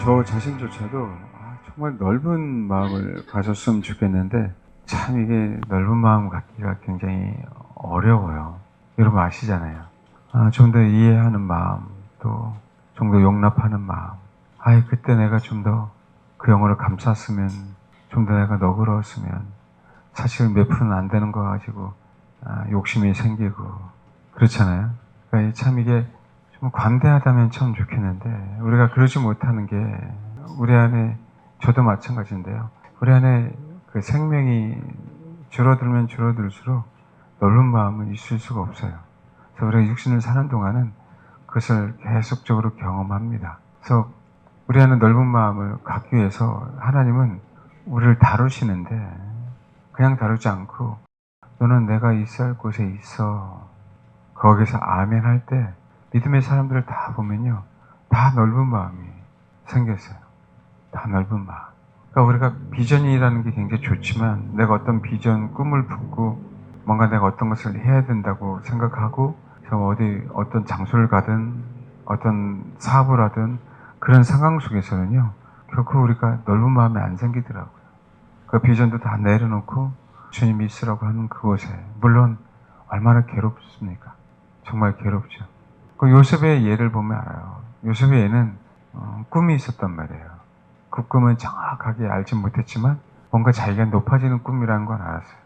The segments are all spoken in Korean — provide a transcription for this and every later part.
저 자신조차도 정말 넓은 마음을 가졌으면 좋겠는데 참 이게 넓은 마음 갖기가 굉장히 어려워요. 여러분 아시잖아요. 좀 더 이해하는 마음, 또 좀 더 용납하는 마음. 그때 내가 좀 더 그 영혼을 감쌌으면, 좀 더 내가 너그러웠으면, 사실 몇 프로는 안 되는 거 가지고 욕심이 생기고 그렇잖아요. 그러니까 참 이게 좀 관대하다면 참 좋겠는데 우리가 그러지 못하는 게 우리 안에, 저도 마찬가지인데요. 우리 안에 그 생명이 줄어들면 줄어들수록 넓은 마음은 있을 수가 없어요. 그래서 우리가 육신을 사는 동안은 그것을 계속적으로 경험합니다. 그래서 우리 안에 넓은 마음을 갖기 위해서 하나님은 우리를 다루시는데 그냥 다루지 않고 너는 내가 있어야 할 곳에 있어. 거기서 아멘 할 때 믿음의 사람들을 다 보면요. 다 넓은 마음이 생겼어요. 다 넓은 마음. 그러니까 우리가 비전이라는 게 굉장히 좋지만 내가 어떤 비전, 꿈을 품고 뭔가 내가 어떤 것을 해야 된다고 생각하고 어떤 장소를 가든 어떤 사업을 하든 그런 상황 속에서는요. 결코 우리가 넓은 마음이 안 생기더라고요. 그 비전도 다 내려놓고 주님이 있으라고 하는 그곳에 물론 얼마나 괴롭습니까? 정말 괴롭죠. 그 요셉의 예를 보면 알아요. 요셉의 예는 꿈이 있었단 말이에요. 그 꿈은 정확하게 알지 못했지만 뭔가 자기가 높아지는 꿈이라는 건 알았어요.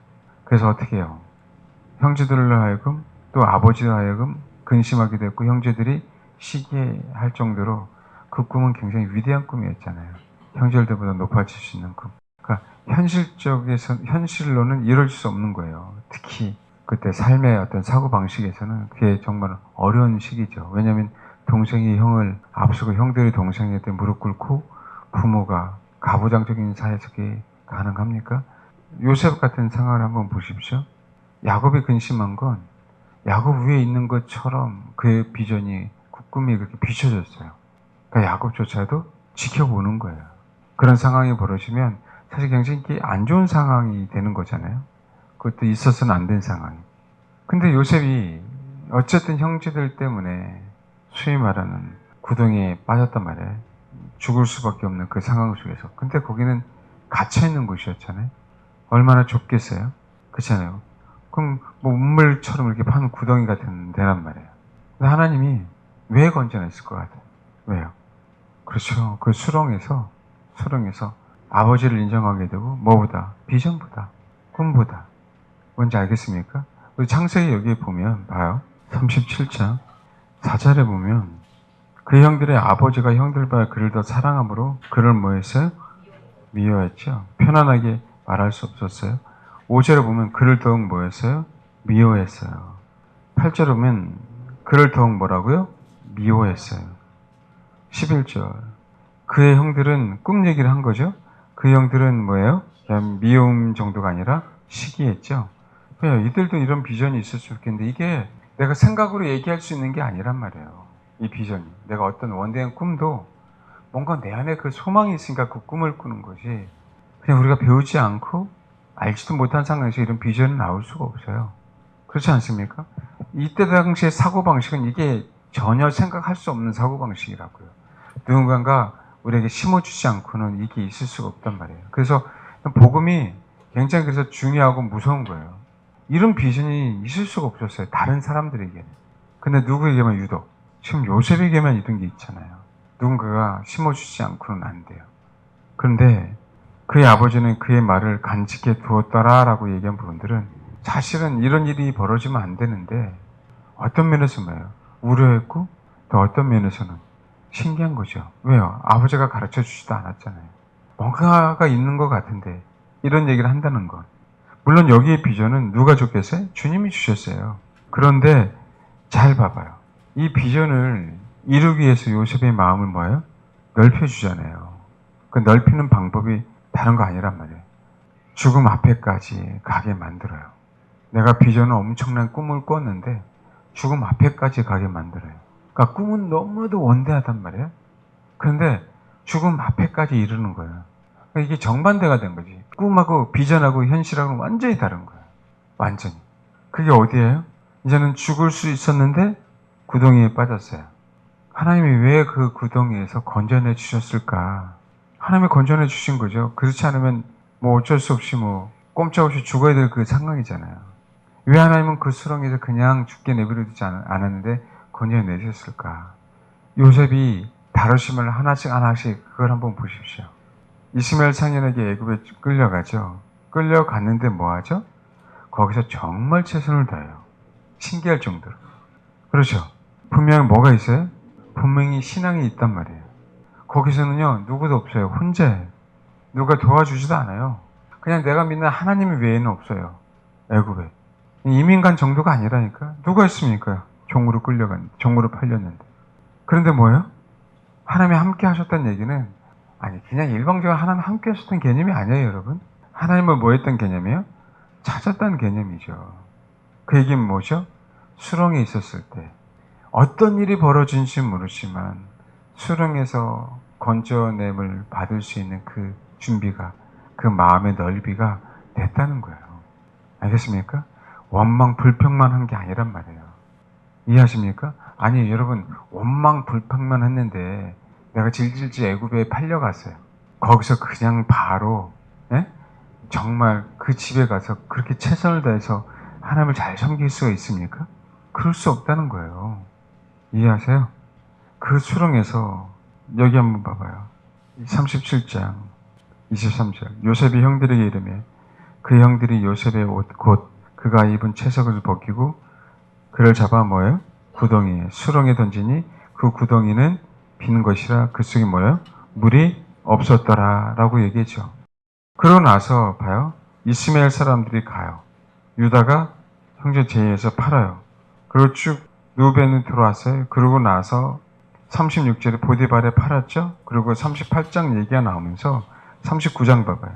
그래서 어떻게 해요? 형제들로 하여금 또 아버지로 하여금 근심하게 됐고 형제들이 시기할 정도로 그 꿈은 굉장히 위대한 꿈이었잖아요. 형제들보다 높아질 수 있는 꿈. 그러니까 현실로는 이룰 수 없는 거예요. 특히 그때 삶의 어떤 사고방식에서는 그게 정말 어려운 시기죠. 왜냐하면 동생이 형을 앞서고 형들이 동생한테 무릎 꿇고 부모가 가부장적인 사회에서 그게 가능합니까? 요셉 같은 상황을 한번 보십시오. 야곱이 근심한 건 야곱 위에 있는 것처럼 그의 비전이, 그 꿈이 그렇게 비춰졌어요. 그러니까 야곱조차도 지켜보는 거예요. 그런 상황이 벌어지면 사실 굉장히 안 좋은 상황이 되는 거잖아요. 그것도 있어서는 안 된 상황이. 근데 요셉이 어쨌든 형제들 때문에 소위 말하는 구덩이에 빠졌단 말이에요. 죽을 수밖에 없는 그 상황 속에서. 근데 거기는 갇혀있는 곳이었잖아요. 얼마나 좁겠어요? 그렇잖아요. 그럼 뭐 운물처럼 이렇게 파는 구덩이 같은 데란 말이에요. 근데 하나님이 왜 건져냈을 것 같아요? 왜요? 그렇죠. 그 수렁에서 아버지를 인정하게 되고 뭐보다? 비전보다, 꿈보다. 뭔지 알겠습니까? 우리 창세기 여기에 보면 봐요. 37장 4절에 보면 그 형들의 아버지가 형들보다 그를 더 사랑함으로 그를 뭐 했어요? 미워했죠. 편안하게 말할 수 없었어요. 5절에 보면 그를 더욱 뭐 했어요? 미워했어요. 8절에 보면 그를 더욱 뭐라고요? 미워했어요. 11절 그의 형들은 꿈 얘기를 한 거죠. 그 형들은 뭐예요? 그냥 미움 정도가 아니라 시기했죠. 왜요? 이들도 이런 비전이 있을 수 있겠는데 이게 내가 생각으로 얘기할 수 있는 게 아니란 말이에요. 이 비전이. 내가 어떤 원대한 꿈도 뭔가 내 안에 그 소망이 있으니까 그 꿈을 꾸는 거지. 그냥 우리가 배우지 않고 알지도 못한 상황에서 이런 비전은 나올 수가 없어요. 그렇지 않습니까? 이때 당시의 사고방식은 이게 전혀 생각할 수 없는 사고방식이라고요. 누군가가 우리에게 심어주지 않고는 이게 있을 수가 없단 말이에요. 그래서 복음이 굉장히 그래서 중요하고 무서운 거예요. 이런 비전이 있을 수가 없었어요. 다른 사람들에게는. 근데 누구에게만 유독? 지금 요셉에게만 이런 게 있잖아요. 누군가가 심어주지 않고는 안 돼요. 그런데 그의 아버지는 그의 말을 간직해 두었더라라고 얘기한 부분들은 사실은 이런 일이 벌어지면 안 되는데 어떤 면에서 뭐예요? 우려했고 또 어떤 면에서는 신기한 거죠. 왜요? 아버지가 가르쳐 주지도 않았잖아요. 뭔가가 있는 것 같은데 이런 얘기를 한다는 건. 물론 여기에 비전은 누가 줬겠어요? 주님이 주셨어요. 그런데 잘 봐봐요. 이 비전을 이루기 위해서 요셉의 마음을 뭐예요? 넓혀주잖아요. 그 넓히는 방법이 다른 거 아니란 말이에요. 죽음 앞에까지 가게 만들어요. 내가 비전은 엄청난 꿈을 꿨는데 죽음 앞에까지 가게 만들어요. 그러니까 꿈은 너무나도 원대하단 말이에요. 그런데 죽음 앞에까지 이르는 거예요. 그러니까 이게 정반대가 된 거지. 꿈하고 비전하고 현실하고는 완전히 다른 거예요. 완전히. 그게 어디예요? 이제는 죽을 수 있었는데 구덩이에 빠졌어요. 하나님이 왜 그 구덩이에서 건져내 주셨을까? 하나님이 건져내 주신 거죠. 그렇지 않으면 뭐 어쩔 수 없이 뭐 꼼짝없이 죽어야 될 그 상황이잖아요. 왜 하나님은 그 수렁에서 그냥 죽게 내버려두지 않았는데 건져내셨을까? 요셉이 다루심을 하나씩 하나씩 그걸 한번 보십시오. 이스마엘 상인에게 애굽에 끌려가죠. 끌려갔는데 뭐하죠? 거기서 정말 최선을 다해요. 신기할 정도로. 그렇죠. 분명히 뭐가 있어요? 분명히 신앙이 있단 말이에요. 거기서는요, 누구도 없어요. 혼자예요. 누가 도와주지도 않아요. 그냥 내가 믿는 하나님 외에는 없어요. 애굽에. 이민 간 정도가 아니라니까. 누가 있습니까? 종으로 팔렸는데. 그런데 뭐예요? 하나님이 함께 하셨다는 얘기는, 아니, 그냥 일방적으로 하나님 함께 하셨던 개념이 아니에요, 여러분. 하나님을 뭐 했던 개념이에요? 찾았다는 개념이죠. 그 얘기는 뭐죠? 수렁에 있었을 때 어떤 일이 벌어진지 모르지만 수렁에서 건져냄을 받을 수 있는 그 준비가, 그 마음의 넓이가 됐다는 거예요. 알겠습니까? 원망 불평만 한 게 아니란 말이에요. 이해하십니까? 아니 여러분, 원망 불평만 했는데 내가 질질질 애굽에 팔려갔어요. 거기서 그냥 바로 정말 그 집에 가서 그렇게 최선을 다해서 하나님을 잘 섬길 수가 있습니까? 그럴 수 없다는 거예요. 이해하세요? 그 수렁에서 여기 한번 봐봐요. 37장 23절 요셉이 형들에게 이르매 그 형들이 요셉의 옷 곧 그가 입은 채석을 벗기고 그를 잡아 뭐예요? 구덩이에 수렁에 던지니 그 구덩이는 빈 것이라 그 속에 뭐예요? 물이 없었더라 라고 얘기했죠. 그러고 나서 봐요. 이스마엘 사람들이 가요. 유다가 형제 제에서 팔아요. 그리고 쭉 루벤이 들어왔어요. 그러고 나서 36절에 보디발에 팔았죠. 그리고 38장 얘기가 나오면서 39장 봐봐요.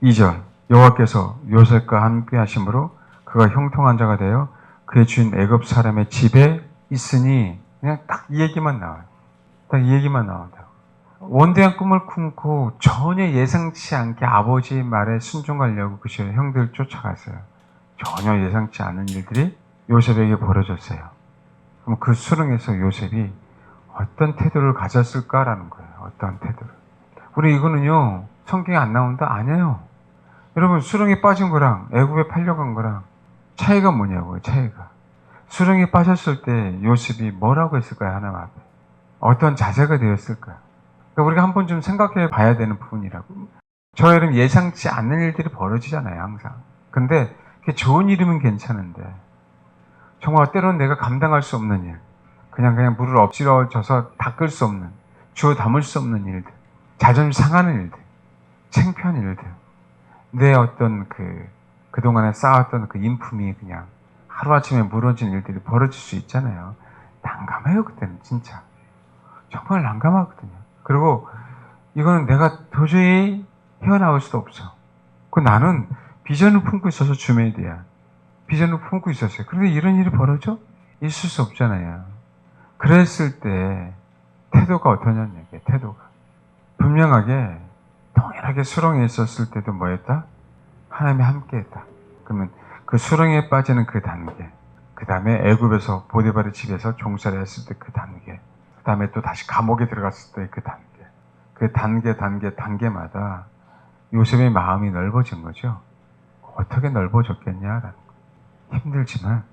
2절 여호와께서 요셉과 함께 하심으로 그가 형통한 자가 되어 그의 주인 애굽 사람의 집에 있으니 그냥 딱 이 얘기만 나와요. 딱 이 얘기만 나온다고. 원대한 꿈을 꿈고 전혀 예상치 않게 아버지 말에 순종하려고 그 형들 쫓아갔어요. 전혀 예상치 않은 일들이 요셉에게 벌어졌어요. 그럼 그 수렁에서 요셉이 어떤 태도를 가졌을까라는 거예요. 어떤 태도를. 우리 이거는요, 성경에 안 나온다? 아니에요. 여러분, 수렁에 빠진 거랑 애굽에 팔려간 거랑 차이가 뭐냐고요, 차이가. 수렁에 빠졌을 때 요셉이 뭐라고 했을까요, 하나님 앞에? 어떤 자세가 되었을까요? 그러니까 우리가 한번 좀 생각해 봐야 되는 부분이라고. 저 여러분 예상치 않는 일들이 벌어지잖아요, 항상. 근데 그게 좋은 일이면 괜찮은데, 정말 때로는 내가 감당할 수 없는 일, 그냥 물을 엎질러져서 닦을 수 없는, 주워 담을 수 없는 일들, 자존심 상하는 일들, 창피한 일들, 내 어떤 그동안에 쌓았던 그 인품이 그냥 하루아침에 무너진 일들이 벌어질 수 있잖아요. 난감해요, 그때는 진짜. 정말 난감하거든요. 그리고 이거는 내가 도저히 헤어나올 수도 없어. 나는 비전을 품고 있어서 주에 대한 비전을 품고 있었어요. 그런데 이런 일이 벌어져? 있을 수 없잖아요. 그랬을 때 태도가 어떠냐는 얘기예요. 태도가. 분명하게 동일하게 수렁에 있었을 때도 뭐였다? 하나님이 함께했다. 그러면 그 수렁에 빠지는 그 단계, 그 다음에 애굽에서 보디발의 집에서 종살이 했을 때 그 단계, 그 다음에 또 다시 감옥에 들어갔을 때 그 단계, 그 단계마다 요셉의 마음이 넓어진 거죠. 어떻게 넓어졌겠냐라는 거. 힘들지만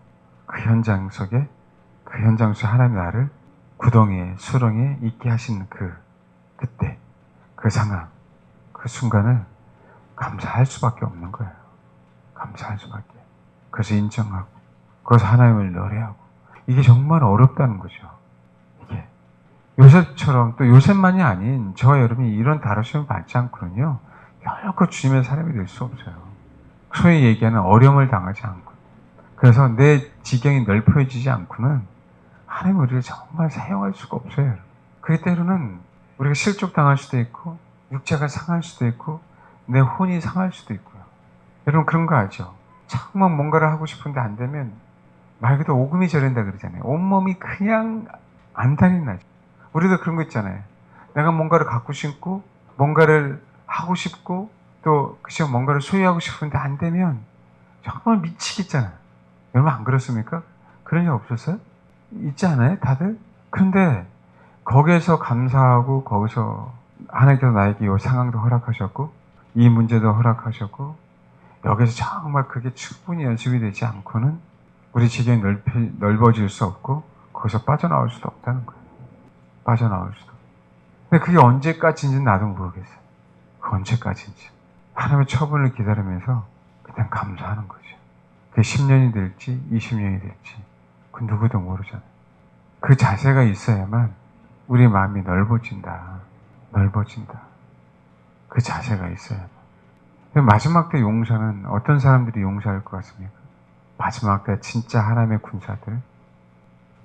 그 현장 속에 하나님 나를 구덩이에 수렁에 있게 하신 그때 그 상황, 그 순간을 감사할 수밖에 없는 거예요. 감사할 수밖에. 그래서 인정하고, 그래서 하나님을 노래하고. 이게 정말 어렵다는 거죠. 이게 요셉처럼, 또 요셉만이 아닌 저와 여러분이 이런 다루심을 받지 않고는요, 결코 주님의 사람이 될 수 없어요. 소위 얘기하는 어려움을 당하지 않고, 그래서 내 지경이 넓혀지지 않고는 하나님 우리를 정말 사용할 수가 없어요. 그게 때로는 우리가 실족당할 수도 있고, 육체가 상할 수도 있고, 내 혼이 상할 수도 있고요. 여러분 그런 거 알죠? 자꾸만 뭔가를 하고 싶은데 안 되면 말 그대로 오금이 저린다 그러잖아요. 온몸이 그냥 안달이 나죠. 우리도 그런 거 있잖아요. 내가 뭔가를 갖고 싶고, 뭔가를 하고 싶고, 또 그저 뭔가를 소유하고 싶은데 안 되면 정말 미치겠잖아요. 여러분 안 그렇습니까? 그런 적 없었어요? 있지 않아요? 다들? 근데 거기에서 감사하고 거기서 하나님께서 나에게 이 상황도 허락하셨고 이 문제도 허락하셨고 여기서 정말 그게 충분히 연습이 되지 않고는 우리 지경이 넓어질 수 없고 거기서 빠져나올 수도 없다는 거예요. 빠져나올 수도. 근데 그게 언제까지인지는 나도 모르겠어요. 그 언제까지인지. 하나님의 처분을 기다리면서 그냥 감사하는 거죠. 그게 10년이 될지 20년이 될지 그 누구도 모르잖아요. 그 자세가 있어야만 우리 마음이 넓어진다. 넓어진다. 그 자세가 있어야만. 마지막 때 용사는 어떤 사람들이 용사일 것 같습니까? 마지막 때 진짜 하나님의 군사들.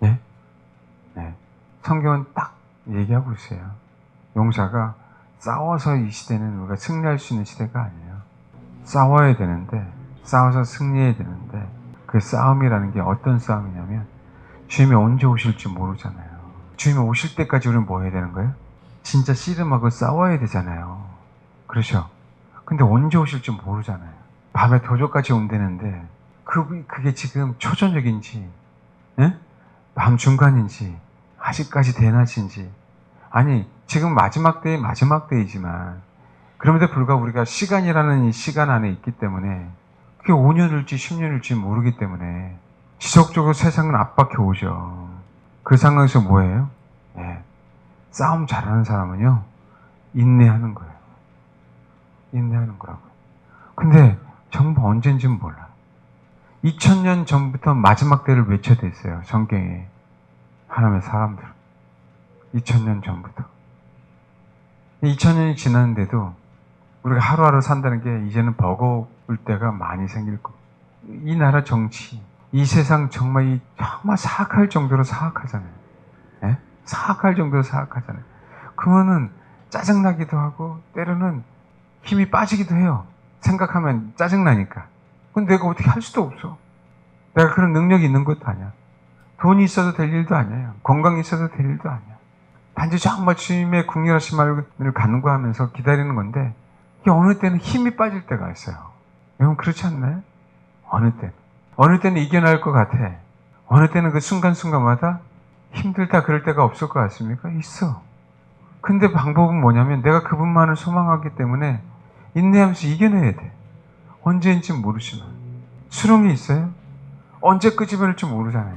예? 네. 성경은 딱 얘기하고 있어요. 용사가 싸워서 이 시대는 우리가 승리할 수 있는 시대가 아니에요. 싸워야 되는데, 싸워서 승리해야 되는데, 그 싸움이라는 게 어떤 싸움이냐면, 주님이 언제 오실지 모르잖아요. 주님이 오실 때까지 우리는 뭐 해야 되는 거예요? 진짜 씨름하고 싸워야 되잖아요. 그렇죠? 근데 언제 오실지 모르잖아요. 밤에 도적같이 온다는데, 그게 지금 초저녁인지, 예? 밤 중간인지, 아직까지 대낮인지, 아니, 지금 마지막 때이지만, 그럼에도 불구하고 우리가 시간이라는 이 시간 안에 있기 때문에, 그게 5년일지 10년일지 모르기 때문에, 지속적으로 세상은 압박해 오죠. 그 상황에서 뭐예요? 예. 싸움 잘하는 사람은요, 인내하는 거예요. 인내하는 거라고요. 근데, 정말 언젠지는 몰라. 2000년 전부터 마지막 때를 외쳐댔어요. 성경에. 하나님의 사람들. 2000년 전부터. 2000년이 지났는데도 우리가 하루하루 산다는 게 이제는 버거울 때가 많이 생길 거예요. 이 나라 정치, 이 세상 정말 사악할 정도로 사악하잖아요. 예? 사악할 정도로 사악하잖아요. 그러면은 짜증나기도 하고 때로는 힘이 빠지기도 해요. 생각하면 짜증나니까. 근데 내가 어떻게 할 수도 없어. 내가 그런 능력이 있는 것도 아니야. 돈이 있어도 될 일도 아니에요. 건강이 있어도 될 일도 아니야. 단지 정말 주님의 국률하신 말을 간구하면서 기다리는 건데 이게 어느 때는 힘이 빠질 때가 있어요. 여러분 그렇지 않나요? 어느 때는 이겨낼 것 같아. 어느 때는 그 순간순간마다 힘들다 그럴 때가 없을 것 같습니까? 있어. 근데 방법은 뭐냐면 내가 그분만을 소망하기 때문에 인내하면서 이겨내야 돼. 언제인지 모르지만. 수렁이 있어요? 언제 끄집어낼지 모르잖아요.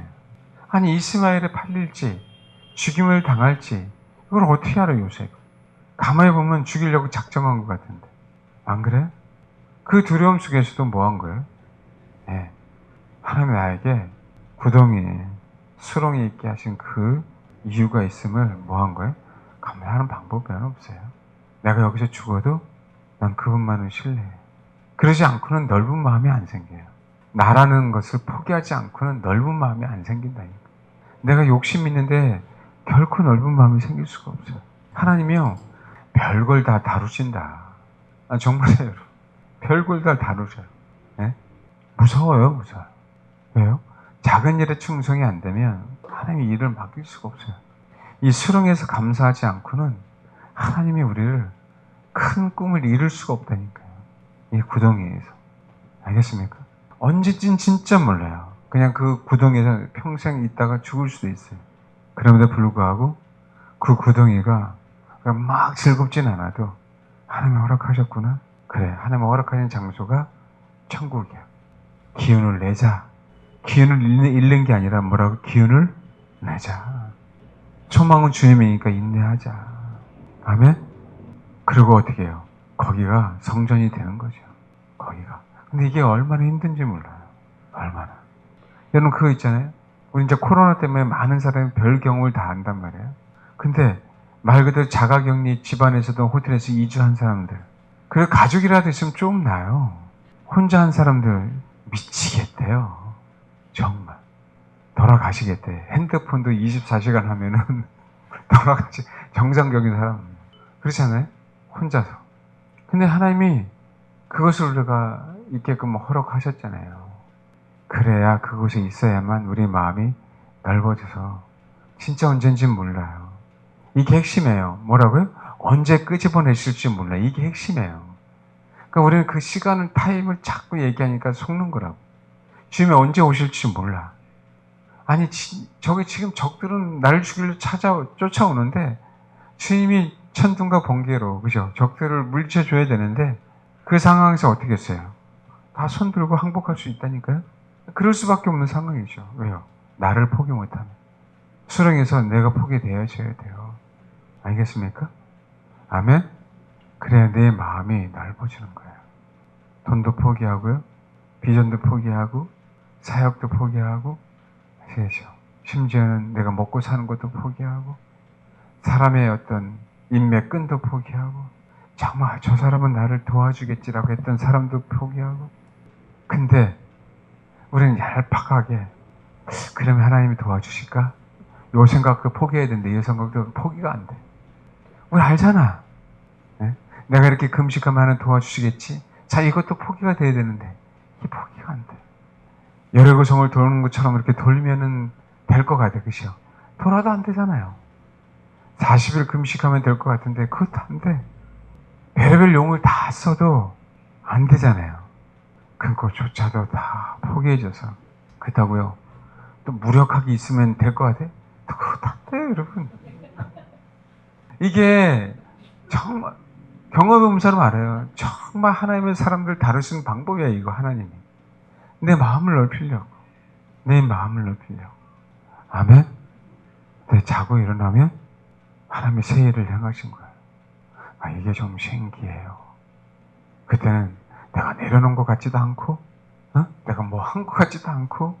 아니 이스마엘에 팔릴지 죽임을 당할지 이걸 어떻게 알아 요셉? 가만히 보면 죽이려고 작정한 것 같은데 안 그래? 그 두려움 속에서도 뭐 한 거예요? 네. 하나님 나에게 구덩이에 수렁이 있게 하신 그 이유가 있음을 뭐 한 거예요? 감사하는 방법이 없어요. 내가 여기서 죽어도 난 그분만을 신뢰해. 그러지 않고는 넓은 마음이 안 생겨요. 나라는 것을 포기하지 않고는 넓은 마음이 안 생긴다니까. 내가 욕심 있는데 결코 넓은 마음이 생길 수가 없어요. 하나님이요, 별걸 다 다루신다. 정말이에요. 별걸 다 다루셔요. 네? 무서워요. 왜요? 작은 일에 충성이 안 되면 하나님이 일을 맡길 수가 없어요. 이 수렁에서 감사하지 않고는 하나님이 우리를 큰 꿈을 이룰 수가 없다니까요. 이 구덩이에서. 알겠습니까? 언제쯤 진짜 몰라요. 그냥 그 구덩이에서 평생 있다가 죽을 수도 있어요. 그럼에도 불구하고 그 구덩이가 막 즐겁진 않아도 하나님이 허락하셨구나. 그래, 하나님이 허락하신 장소가 천국이야. 기운을 내자. 기운을 잃는 게 아니라 뭐라고? 기운을 내자. 소망은 주님이니까 인내하자. 아멘? 그리고 어떻게 해요? 거기가 성전이 되는 거죠. 거기가. 근데 이게 얼마나 힘든지 몰라요. 얼마나. 여러분 그거 있잖아요. 우리 이제 코로나 때문에 많은 사람이 별 경우를 다 한단 말이에요. 근데 말 그대로 자가격리 집안에서도 호텔에서 2주 한 사람들. 그래 가족이라도 있으면 좀 나아요. 혼자 한 사람들 미치겠대요. 정말. 돌아가시겠대. 핸드폰도 24시간 하면은 돌아가시 정상적인 사람. 그렇지 않아요? 혼자서. 근데 하나님이 그것을 우리가 있게끔 허락하셨잖아요. 그래야 그곳에 있어야만 우리 마음이 넓어져서 진짜 언젠지는 몰라요. 이게 핵심이에요. 뭐라고요? 언제 끄집어내실지 몰라. 이게 핵심이에요. 그러니까 우리는 그 시간을 타임을 자꾸 얘기하니까 속는 거라고. 주님이 언제 오실지 몰라. 아니 저기 지금 적들은 나를 죽이려 쫓아오는데 주님이 천둥과 번개로 그죠? 적들을 물리쳐줘야 되는데 그 상황에서 어떻게 했어요? 다 손들고 항복할 수 있다니까요? 그럴 수밖에 없는 상황이죠. 왜요? 나를 포기 못하면. 수렁에서 내가 포기되어져야 돼요. 알겠습니까? 아멘? 그래야 내 마음이 넓어지는 거예요. 돈도 포기하고요. 비전도 포기하고 사역도 포기하고 아시겠죠? 심지어는 내가 먹고 사는 것도 포기하고 사람의 어떤 인맥 끈도 포기하고 정말 저 사람은 나를 도와주겠지라고 했던 사람도 포기하고 근데 우리는 얄팍하게 그러면 하나님이 도와주실까? 요 생각도 포기해야 되는데 이 생각도 포기가 안 돼. 우리 알잖아. 네? 내가 이렇게 금식하면 하나님 도와주시겠지? 자, 이것도 포기가 돼야 되는데 이게 포기가 안 돼. 여리고성을 도는 것처럼 이렇게 돌면은 될 것 같아. 그죠? 돌아도 안 되잖아요. 40일 금식하면 될 것 같은데 그것도 안 돼. 별의별 용을 다 써도 안 되잖아요. 그거조차도 다 포기해줘서 그렇다고요. 또 무력하게 있으면 될 것 같아? 또 그것도 안 돼요, 여러분. 이게 정말 경험해본 사람 알아요. 정말 하나님의 사람들 다루시는 방법이야, 이거 하나님이. 내 마음을 넓히려고. 내 마음을 넓히려고. 아멘? 내 자고 일어나면 하나님의 새 일을 행하신 거예요. 아, 이게 좀 신기해요. 그때는 내가 내려놓은 것 같지도 않고, 내가 뭐 한 것 같지도 않고,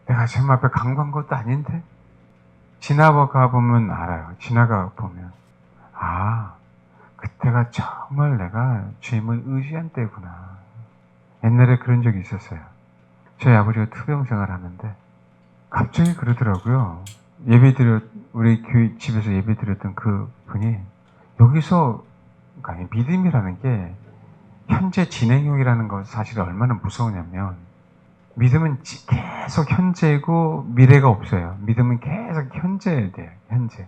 내가 제 앞에 강구한 것도 아닌데, 지나가 보면 알아요. 지나가 보면. 아, 그때가 정말 내가 주님을 의지한 때구나. 옛날에 그런 적이 있었어요. 저희 아버지가 투병 생활을 하는데, 갑자기 그러더라고요. 우리 교회 집에서 예배 드렸던 그 분이, 여기서, 아니, 믿음이라는 게, 현재 진행형이라는 것 사실 얼마나 무서우냐면 믿음은 계속 현재고 미래가 없어요. 믿음은 계속 현재에 돼요. 현재.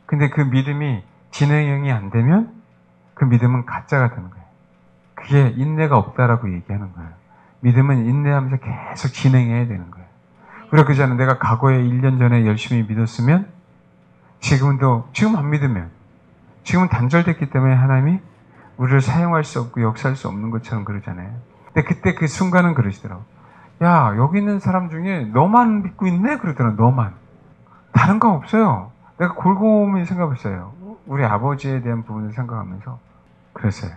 근데 그 믿음이 진행형이 안 되면 그 믿음은 가짜가 되는 거예요. 그게 인내가 없다라고 얘기하는 거예요. 믿음은 인내하면서 계속 진행해야 되는 거예요. 그리고 그잖아요. 내가 과거에 1년 전에 열심히 믿었으면 지금 안 믿으면 지금은 단절됐기 때문에 하나님이 우리를 사용할 수 없고 역사할 수 없는 것처럼 그러잖아요. 근데 그때 그 순간은 그러시더라고. 야, 여기 있는 사람 중에 너만 믿고 있네? 그러더라고. 너만. 다른 거 없어요. 내가 곰곰이 생각했어요. 우리 아버지에 대한 부분을 생각하면서 그랬어요.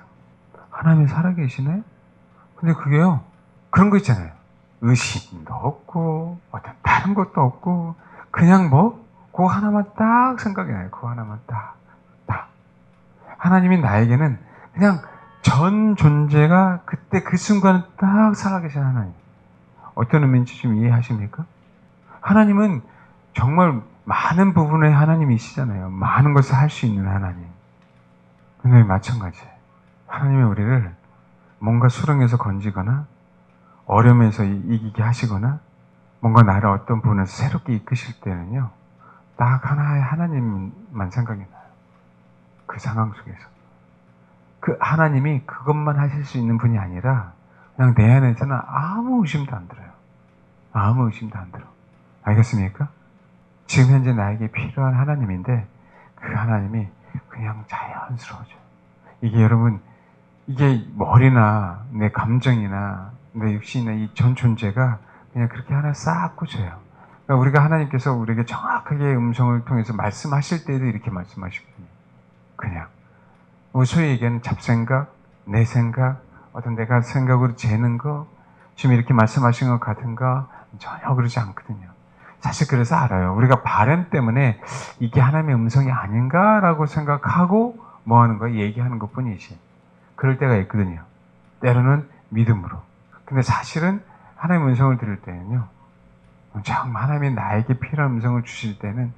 하나님이 살아계시네? 근데 그게요. 그런 거 있잖아요. 의심도 없고 어떤 다른 것도 없고 그냥 그거 하나만 딱 생각이 나요. 그거 하나만 딱. 하나님이 나에게는 그냥 전 존재가 그때 그 순간에 딱 살아계신 하나님. 어떤 의미인지 좀 이해하십니까? 하나님은 정말 많은 부분에 하나님이시잖아요. 많은 것을 할 수 있는 하나님. 근데 마찬가지예요. 하나님이 우리를 뭔가 수렁에서 건지거나 어려움에서 이기게 하시거나 뭔가 나를 어떤 부분에서 새롭게 이끄실 때는요. 딱 하나의 하나님만 생각이 나요. 그 상황 속에서. 그 하나님이 그것만 하실 수 있는 분이 아니라 그냥 내 안에서는 아무 의심도 안 들어요. 아무 의심도 안 들어. 알겠습니까? 지금 현재 나에게 필요한 하나님인데 그 하나님이 그냥 자연스러워져요. 이게 여러분, 이게 머리나 내 감정이나 내 육신이나 이 전 존재가 그냥 그렇게 하나 싹 꽂혀요. 그러니까 우리가 하나님께서 우리에게 정확하게 음성을 통해서 말씀하실 때도 이렇게 말씀하시거든요. 그냥. 소위 얘기하는 잡생각, 내 생각, 어떤 내가 생각으로 재는 거, 지금 이렇게 말씀하신 것 같은가? 전혀 그러지 않거든요. 사실 그래서 알아요. 우리가 바람 때문에 이게 하나님의 음성이 아닌가라고 생각하고 뭐 하는 거야? 얘기하는 것 뿐이지. 그럴 때가 있거든요. 때로는 믿음으로. 근데 사실은 하나님의 음성을 들을 때는요. 정말 하나님이 나에게 필요한 음성을 주실 때는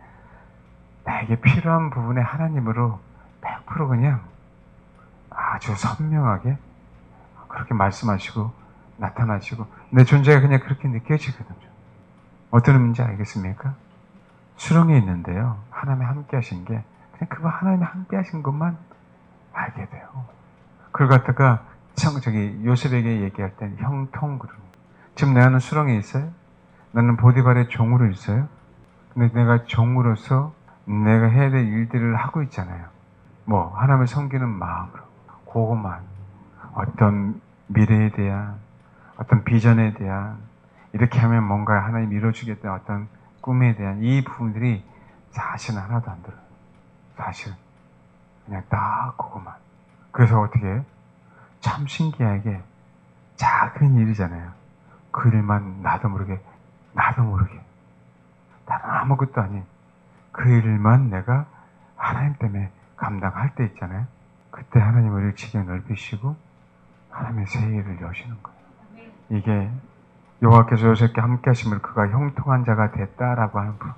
나에게 필요한 부분에 하나님으로 100% 그냥 아주 선명하게 그렇게 말씀하시고 나타나시고 내 존재가 그냥 그렇게 느껴지거든요. 어떤 의미인지 알겠습니까? 수렁에 있는데요. 하나님이 함께 하신 게 그냥 그거 하나님이 함께 하신 것만 알게 돼요. 그걸 갖다가 요셉에게 얘기할 땐 형통 그러는. 지금 내가는 수렁에 있어요. 나는 보디발의 종으로 있어요. 근데 내가 종으로서 내가 해야 될 일들을 하고 있잖아요. 뭐 하나님을 섬기는 마음으로 그것만 어떤 미래에 대한 어떤 비전에 대한 이렇게 하면 뭔가 하나님 이루어주겠다는 어떤 꿈에 대한 이 부분들이 사실은 하나도 안 들어요. 사실 그냥 딱 그것만. 그래서 어떻게 해요? 참 신기하게 작은 일이잖아요. 그 일만 나도 모르게 다른 아무것도 아닌 그 일만 내가 하나님 때문에 감당할 때 있잖아요. 그때 하나님 우리를 지경 넓히시고 하나님의 새 일을 여시는 거예요. 이게 여호와께서 요셉께 함께 하심을 그가 형통한 자가 됐다라고 하는 부분.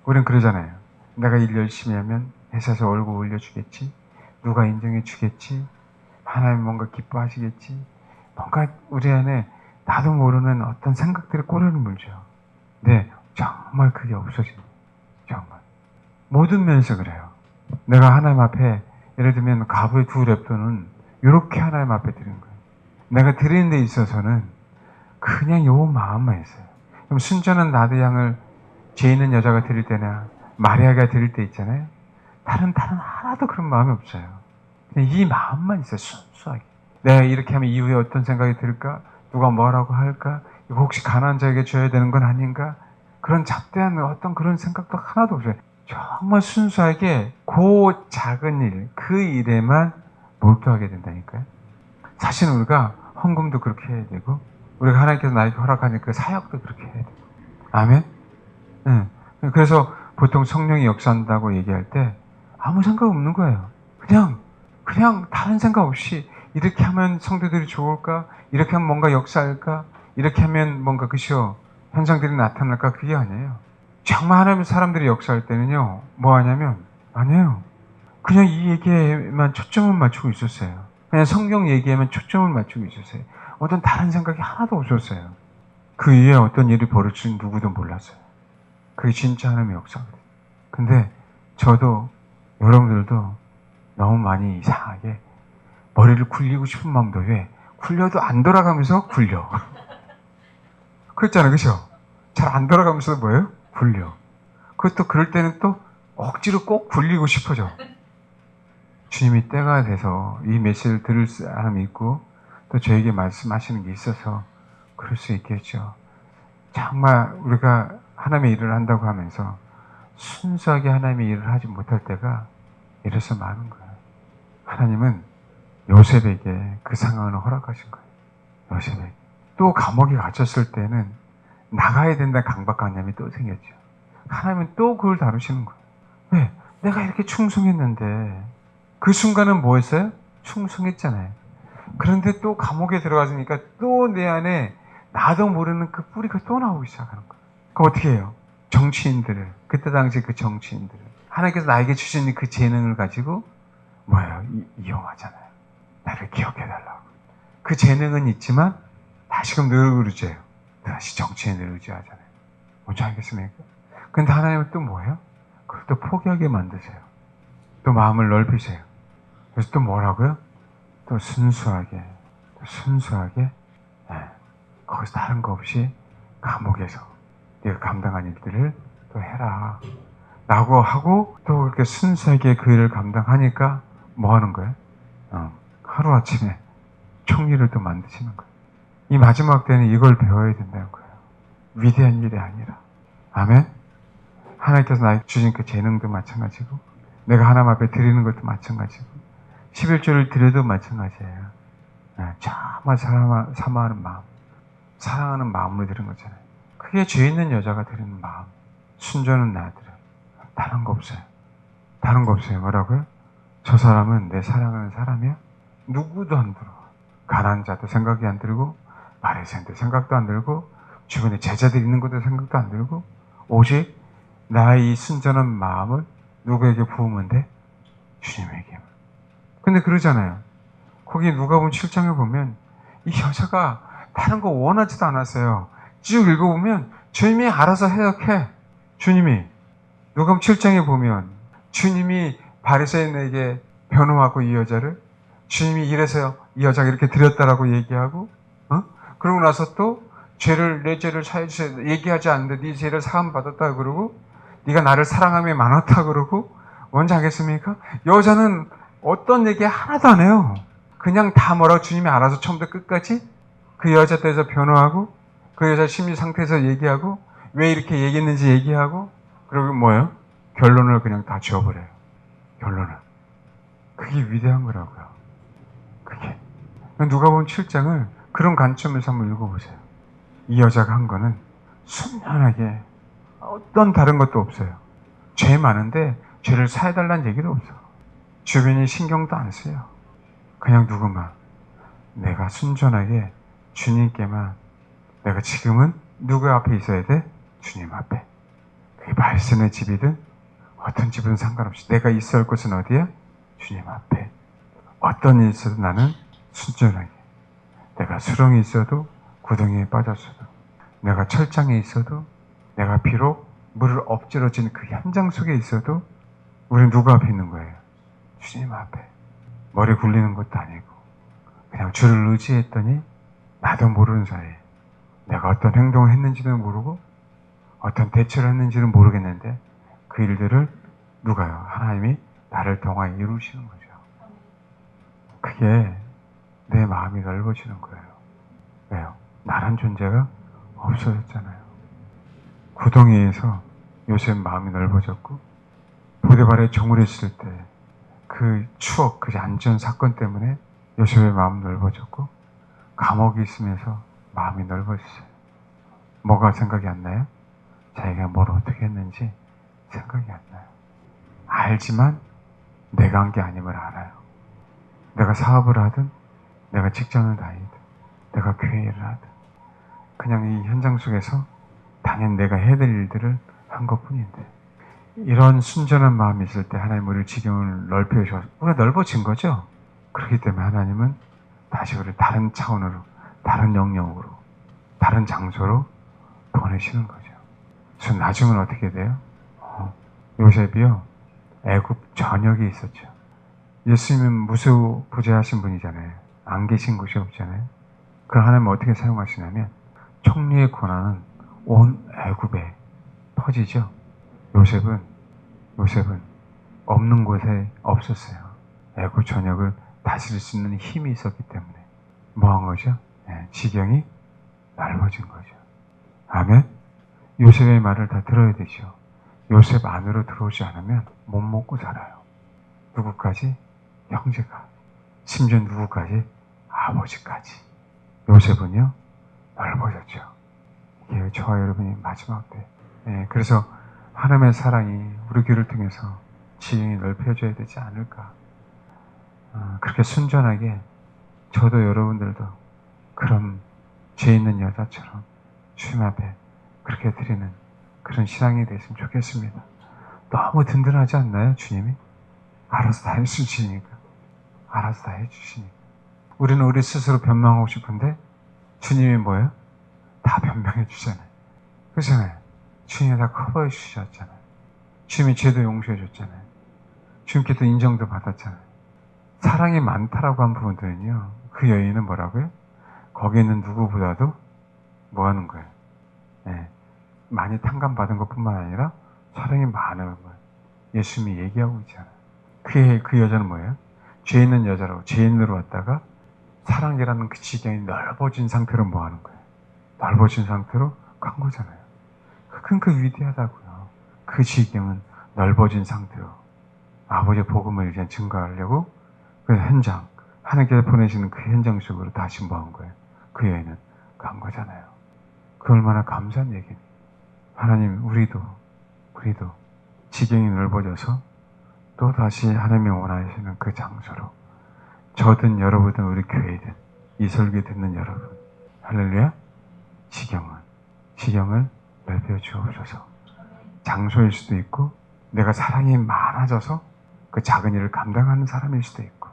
우리는 그러잖아요. 내가 일 열심히 하면 회사에서 월급 올려주겠지, 누가 인정해 주겠지, 하나님 뭔가 기뻐하시겠지, 뭔가 우리 안에 나도 모르는 어떤 생각들이 꼬리를 물죠. 근데 정말 그게 없어집니다. 정말 모든 면에서 그래요. 내가 하나님 앞에 예를 들면 가부의 2랩돈은 이렇게 하나님 앞에 드리는 거예요. 내가 드리는 데 있어서는 그냥 요 마음만 있어요. 그럼 순전한 나드 양을 죄 있는 여자가 드릴 때나 마리아가 드릴 때 있잖아요. 다른 하나도 그런 마음이 없어요. 그냥 이 마음만 있어요. 순수하게. 내가 이렇게 하면 이후에 어떤 생각이 들까? 누가 뭐라고 할까? 이거 혹시 가난한 자에게 줘야 되는 건 아닌가? 그런 잡대한 어떤 그런 생각도 하나도 없어요. 정말 순수하게 그 작은 일, 그 일에만 몰두하게 된다니까요. 사실 우리가 헌금도 그렇게 해야 되고 우리가 하나님께서 나에게 허락하는 그 사역도 그렇게 해야 돼요. 아멘? 네. 그래서 보통 성령이 역사한다고 얘기할 때 아무 생각 없는 거예요. 그냥 다른 생각 없이 이렇게 하면 성도들이 좋을까? 이렇게 하면 뭔가 역사할까? 이렇게 하면 뭔가 그시오 현상들이 나타날까? 그게 아니에요. 정말 하나님의 사람들이 역사할 때는요, 뭐 하냐면, 아니에요. 그냥 이 얘기에만 초점을 맞추고 있었어요. 그냥 성경 얘기에만 초점을 맞추고 있었어요. 어떤 다른 생각이 하나도 없었어요. 그 위에 어떤 일이 벌어질지 누구도 몰랐어요. 그게 진짜 하나님의 역사거든요. 근데 저도 여러분들도 너무 많이 이상하게 머리를 굴리고 싶은 마음도 왜 굴려도 안 돌아가면서 굴려. 그랬잖아요. 그죠? 잘 안 돌아가면서 뭐예요? 굴려. 그것도 그럴 때는 또 억지로 꼭 굴리고 싶어져. 주님이 때가 돼서 이 메시지를 들을 사람이 있고 또 저에게 말씀하시는 게 있어서 그럴 수 있겠죠. 정말 우리가 하나님의 일을 한다고 하면서 순수하게 하나님의 일을 하지 못할 때가 이래서 많은 거예요. 하나님은 요셉에게 그 상황을 허락하신 거예요. 요셉에게. 또 감옥에 갇혔을 때는 나가야 된다는 강박관념이 또 생겼죠. 하나님은 또 그걸 다루시는 거예요. 왜? 내가 이렇게 충성했는데 그 순간은 뭐 했어요? 충성했잖아요. 그런데 또 감옥에 들어가니까 또 내 안에 나도 모르는 그 뿌리가 또 나오기 시작하는 거예요. 그럼 어떻게 해요? 정치인들을, 그때 당시 그 정치인들을 하나님께서 나에게 주신 그 재능을 가지고 뭐예요? 이용하잖아요. 나를 기억해달라고. 그 재능은 있지만 다시금 누구를 의지해요? 다시 정치인을 의지하잖아요. 뭔지 알겠습니까? 근데 하나님은 또 뭐예요? 그걸 또 포기하게 만드세요. 또 마음을 넓히세요. 그래서 또 뭐라고요? 또 순수하게 거기서 다른 거 없이 감옥에서 네가 감당한 일들을 또 해라 라고 하고 또 그렇게 순수하게 그 일을 감당하니까 뭐 하는 거예요? 하루아침에 총리를 또 만드시는 거예요. 이 마지막 때는 이걸 배워야 된다는 거예요. 위대한 일이 아니라. 아멘? 하나님께서 나에게 주신 그 재능도 마찬가지고 내가 하나님 앞에 드리는 것도 마찬가지고 11조를 드려도 마찬가지예요. 정말 사모하는 마음, 사랑하는 마음으로 드리는 거잖아요. 그게 죄 있는 여자가 드리는 마음, 순전한 나들은 다른 거 없어요. 다른 거 없어요. 뭐라고요? 저 사람은 내 사랑하는 사람이야? 누구도 안 들어. 가난한 자도 생각이 안 들고 바리새인도 생각도 안 들고 주변에 제자들이 있는 것도 생각도 안 들고 오직 나의 이 순전한 마음을 누구에게 부으면 돼? 주님에게. 근데 그러잖아요. 거기 누가복음 7장에 보면 이 여자가 다른 거 원하지도 않았어요. 쭉 읽어보면 주님이 알아서 해석해. 주님이 누가복음 7장에 보면 주님이 바리새인에게 변호하고 이 여자를 주님이 이래서 이 여자가 이렇게 드렸다라고 얘기하고 그러고 나서 또 내 죄를 사해 주세요. 얘기하지 않는데 네 죄를 사함 받았다 그러고 네가 나를 사랑함이 많았다 그러고 뭔지 알겠습니까? 여자는 어떤 얘기 하나도 안 해요. 그냥 다 뭐라고 주님이 알아서 처음부터 끝까지 그 여자에 대해서 변호하고 그 여자 심리 상태에서 얘기하고 왜 이렇게 얘기했는지 얘기하고 그리고 뭐예요? 결론을 그냥 다 지어버려요. 결론을. 그게 위대한 거라고요. 그게. 누가복음 7장을 그런 관점에서 한번 읽어보세요. 이 여자가 한 거는 순연하게 어떤 다른 것도 없어요. 죄 많은데 죄를 사해달라는 얘기도 없어. 주변이 신경도 안 써요. 그냥 누구만 내가 순전하게 주님께만 내가 지금은 누구 앞에 있어야 돼? 주님 앞에. 그게 말씀의 집이든 어떤 집이든 상관없이 내가 있어야 할 곳은 어디야? 주님 앞에. 어떤 일이 있어도 나는 순전하게. 내가 수렁에 있어도 구덩이에 빠졌어도 내가 철장에 있어도 내가 비록 물을 엎질러진 그 현장 속에 있어도 우리는 누구 앞에 있는 거예요? 주님 앞에. 머리 굴리는 것도 아니고 그냥 주를 의지했더니 나도 모르는 사이에 내가 어떤 행동을 했는지도 모르고 어떤 대처를 했는지는 모르겠는데 그 일들을 누가요? 하나님이 나를 통하여 이루시는 거죠. 그게 내 마음이 넓어지는 거예요. 왜요? 나란 존재가 없어졌잖아요. 구덩이에서 요셉 마음이 넓어졌고 보디발의 종을 했을 때 그 추억, 그 안전 사건 때문에 요셉의 마음이 넓어졌고 감옥에 있으면서 마음이 넓어졌어요. 뭐가 생각이 안 나요? 자기가 뭘 어떻게 했는지 생각이 안 나요. 알지만 내가 한 게 아님을 알아요. 내가 사업을 하든 내가 직장을 다니든 내가 교회 일을 하든 그냥 이 현장 속에서 당연 내가 해야 될 일들을 한 것뿐인데 이런 순전한 마음이 있을 때 하나님 우리를 지경을 넓혀주셔서 우리가 넓어진 거죠. 그렇기 때문에 하나님은 다시 우리를 다른 차원으로 다른 영역으로 다른 장소로 보내시는 거죠. 그래서 나중은 어떻게 돼요? 요셉이요 애굽 전역에 있었죠. 예수님은 무소부재하신 분이잖아요. 안 계신 곳이 없잖아요. 그럼 하나님은 어떻게 사용하시냐면 총리의 권한은 온 애굽에 퍼지죠. 요셉은 없는 곳에 없었어요. 애굽 전역을 다스릴 수 있는 힘이 있었기 때문에 뭐한 거죠? 지경이 넓어진 거죠. 아멘. 요셉의 말을 다 들어야 되죠. 요셉 안으로 들어오지 않으면 못 먹고 살아요. 누구까지? 형제가. 심지어 누구까지? 아버지까지. 요셉은요 넓어졌죠. 이게 저와 여러분이 마지막 때. 그래서 하나님의 사랑이 우리 교회를 통해서 지경이 넓혀져야 되지 않을까. 그렇게 순전하게 저도 여러분들도 그런 죄 있는 여자처럼 주님 앞에 그렇게 드리는 그런 신앙이 됐으면 좋겠습니다. 너무 든든하지 않나요? 주님이? 알아서 다 해주시니까. 알아서 다 해주시니까. 우리는 우리 스스로 변명하고 싶은데 주님이 뭐예요? 다 변명해 주잖아요. 그렇잖아요. 주님이 다 커버해 주셨잖아요. 주님이 죄도 용서해 줬잖아요. 주님께서 인정도 받았잖아요. 사랑이 많다라고 한 부분들은요. 그 여인은 뭐라고요? 거기 있는 누구보다도 뭐 하는 거예요? 많이 탕감받은 것뿐만 아니라 사랑이 많은 거예요. 예수님이 얘기하고 있잖아요. 그 여자는 뭐예요? 죄 있는 여자라고 죄인으로 왔다가 사랑이라는 그 지경이 넓어진 상태로 뭐 하는 거예요? 넓어진 상태로 간 거잖아요. 그 위대하다고요. 그 지경은 넓어진 상태로 아버지의 복음을 이제 증거하려고 그 현장, 하나님께서 보내시는 그 현장 속으로 다시 뭐 한 거예요? 그 여인은 간 거잖아요. 그 얼마나 감사한 얘기니. 하나님, 우리도 지경이 넓어져서 또 다시 하나님이 원하시는 그 장소로 저든 여러분든 우리 교회든 이 설교 듣는 여러분, 할렐루야, 지경을 넓혀 주옵소서. 장소일 수도 있고 내가 사랑이 많아져서 그 작은 일을 감당하는 사람일 수도 있고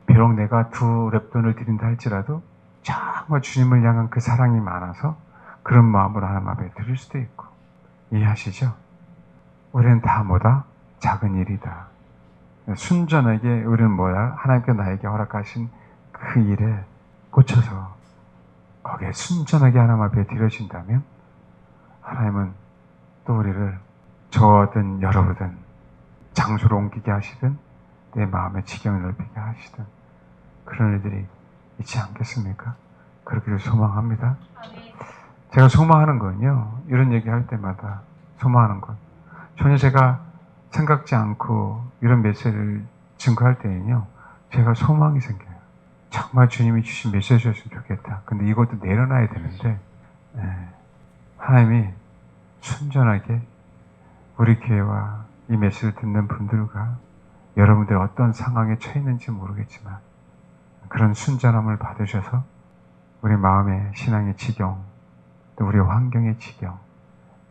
비록 내가 2렙돈을 드린다 할지라도 정말 주님을 향한 그 사랑이 많아서 그런 마음으로 하나님 앞에 드릴 수도 있고 이해하시죠? 우리는 다 뭐다? 작은 일이다. 순전하게 우리는 뭐야? 하나님께 나에게 허락하신 그 일에 꽂혀서 거기에 순전하게 하나님 앞에 드려진다면 하나님은 또 우리를 저든 여러분든 장소로 옮기게 하시든 내 마음의 지경을 넓히게 하시든 그런 일들이 있지 않겠습니까? 그렇기를 소망합니다. 제가 소망하는 건요, 이런 얘기 할 때마다 소망하는 건 전혀 제가 생각지 않고 이런 메시지를 증거할 때는요, 제가 소망이 생겨요. 정말 주님이 주신 메시지였으면 좋겠다. 근데 이것도 내려놔야 되는데, 하나님이 순전하게 우리 교회와 이 메시지를 듣는 분들과 여러분들이 어떤 상황에 처해 있는지 모르겠지만 그런 순전함을 받으셔서 우리 마음의 신앙의 지경, 또 우리 환경의 지경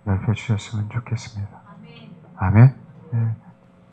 넓혀주셨으면 좋겠습니다. 아멘. 네.